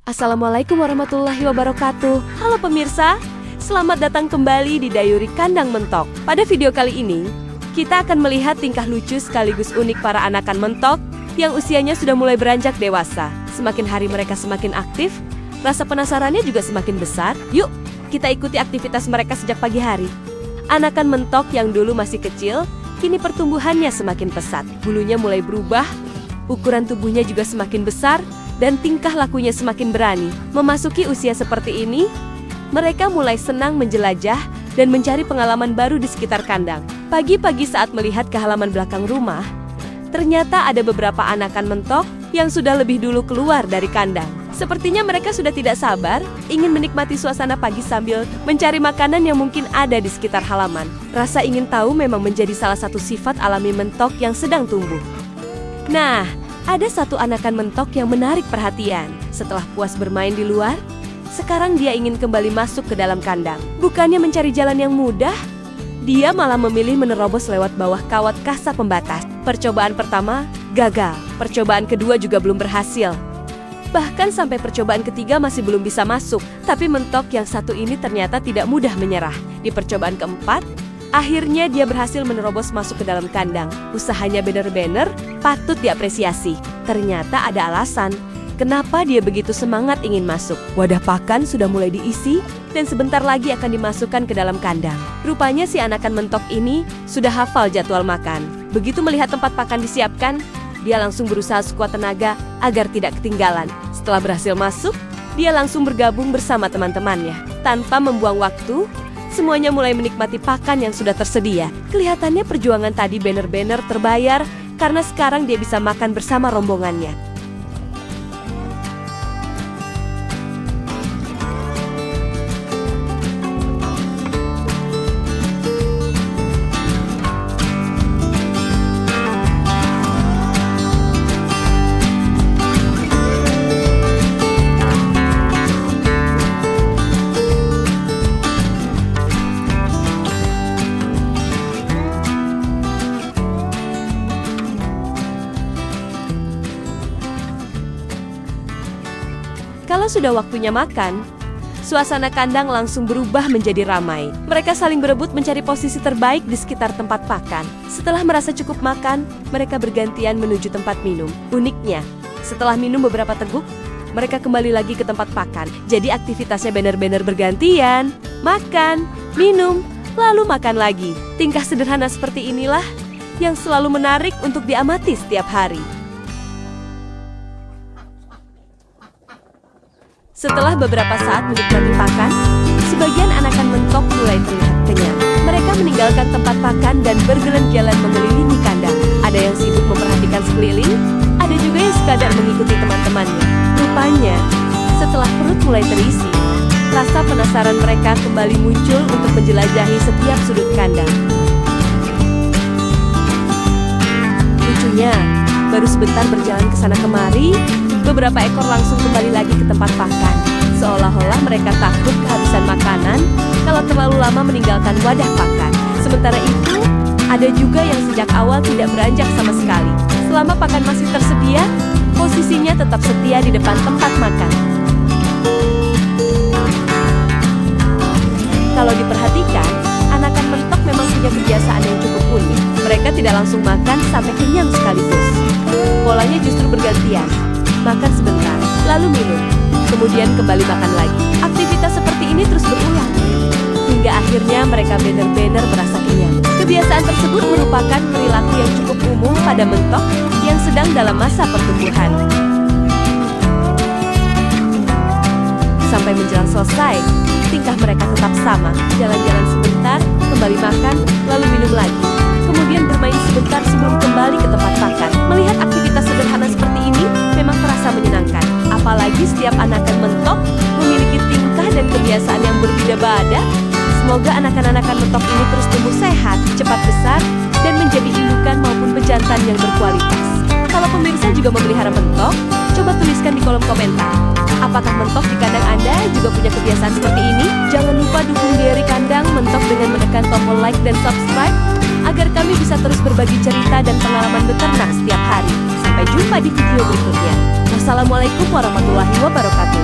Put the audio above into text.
Assalamualaikum warahmatullahi wabarakatuh. Halo pemirsa, selamat datang kembali di Dayuri Kandang Mentok. Pada video kali ini, kita akan melihat tingkah lucu sekaligus unik para anakan mentok yang usianya sudah mulai beranjak dewasa. Semakin hari mereka semakin aktif, rasa penasarannya juga semakin besar. Yuk, kita ikuti aktivitas mereka sejak pagi hari. Anakan mentok yang dulu masih kecil, kini pertumbuhannya semakin pesat. Bulunya mulai berubah, ukuran tubuhnya juga semakin besar, dan tingkah lakunya semakin berani. Memasuki usia seperti ini, mereka mulai senang menjelajah dan mencari pengalaman baru di sekitar kandang. Pagi-pagi saat melihat ke halaman belakang rumah, ternyata ada beberapa anakan mentok yang sudah lebih dulu keluar dari kandang. Sepertinya mereka sudah tidak sabar, ingin menikmati suasana pagi sambil mencari makanan yang mungkin ada di sekitar halaman. Rasa ingin tahu memang menjadi salah satu sifat alami mentok yang sedang tumbuh. Nah, ada satu anakan mentok yang menarik perhatian. Setelah puas bermain di luar, sekarang dia ingin kembali masuk ke dalam kandang. Bukannya mencari jalan yang mudah, dia malah memilih menerobos lewat bawah kawat kasa pembatas. Percobaan pertama gagal, percobaan kedua juga belum berhasil. Bahkan sampai percobaan ketiga masih belum bisa masuk. Tapi mentok yang satu ini ternyata tidak mudah menyerah. Di percobaan keempat, akhirnya dia berhasil menerobos masuk ke dalam kandang. Usahanya benar-benar patut diapresiasi. Ternyata ada alasan kenapa dia begitu semangat ingin masuk. Wadah pakan sudah mulai diisi dan sebentar lagi akan dimasukkan ke dalam kandang. Rupanya si anakan mentok ini sudah hafal jadwal makan. Begitu melihat tempat pakan disiapkan, dia langsung berusaha sekuat tenaga agar tidak ketinggalan. Setelah berhasil masuk, dia langsung bergabung bersama teman-temannya. Tanpa membuang waktu, semuanya mulai menikmati pakan yang sudah tersedia. Kelihatannya perjuangan tadi benar-benar terbayar karena sekarang dia bisa makan bersama rombongannya. Kalau sudah waktunya makan, suasana kandang langsung berubah menjadi ramai. Mereka saling berebut mencari posisi terbaik di sekitar tempat pakan. Setelah merasa cukup makan, mereka bergantian menuju tempat minum. Uniknya, setelah minum beberapa teguk, mereka kembali lagi ke tempat pakan. Jadi aktivitasnya benar-benar bergantian. Makan, minum, lalu makan lagi. Tingkah sederhana seperti inilah yang selalu menarik untuk diamati setiap hari. Setelah beberapa saat menikmati pakan, sebagian anakan mentok mulai terlihat kenyang. Mereka meninggalkan tempat pakan dan berjalan-jalan mengelilingi kandang. Ada yang sibuk memperhatikan sekeliling, ada juga yang sekadar mengikuti teman-temannya. Rupanya, setelah perut mulai terisi, rasa penasaran mereka kembali muncul untuk menjelajahi setiap sudut kandang. Lucunya, baru sebentar berjalan ke sana kemari, beberapa ekor langsung kembali lagi ke tempat pakan. Seolah-olah mereka takut kehabisan makanan kalau terlalu lama meninggalkan wadah pakan. Sementara itu, ada juga yang sejak awal tidak beranjak sama sekali. Selama pakan masih tersedia, posisinya tetap setia di depan tempat makan. Kalau diperhatikan, anakan mentok memang punya kebiasaan yang cukup unik. Mereka tidak langsung makan sampai kenyang sekaligus. Polanya justru bergantian. Makan sebentar, lalu minum, kemudian kembali makan lagi. Aktivitas seperti ini terus berulang, hingga akhirnya mereka benar-benar merasa kenyang. Kebiasaan tersebut merupakan perilaku yang cukup umum pada mentok yang sedang dalam masa pertumbuhan. Sampai menjelang selesai, tingkah mereka tetap sama. Jalan-jalan sebentar, kembali makan, lalu minum lagi. Kemudian bermain sebentar sebelum kembali ke tempat makan. Melihat aktivitas sederhana seperti ini memang terasa menyenangkan. Apalagi setiap anakan mentok memiliki tingkah dan kebiasaan yang berbeda-beda. Semoga anakan-anakan mentok ini terus tumbuh sehat, cepat besar, dan menjadi indukan maupun pejantan yang berkualitas. Kalau pemirsa juga memelihara mentok, coba tuliskan di kolom komentar. Apakah mentok di kandang Anda juga punya kebiasaan seperti ini? Jangan lupa dukung Dayuri Kandang Mentok dengan menekan tombol like dan subscribe agar kami bisa terus berbagi cerita dan pengalaman beternak setiap hari. Sampai jumpa di video berikutnya. Wassalamualaikum warahmatullahi wabarakatuh.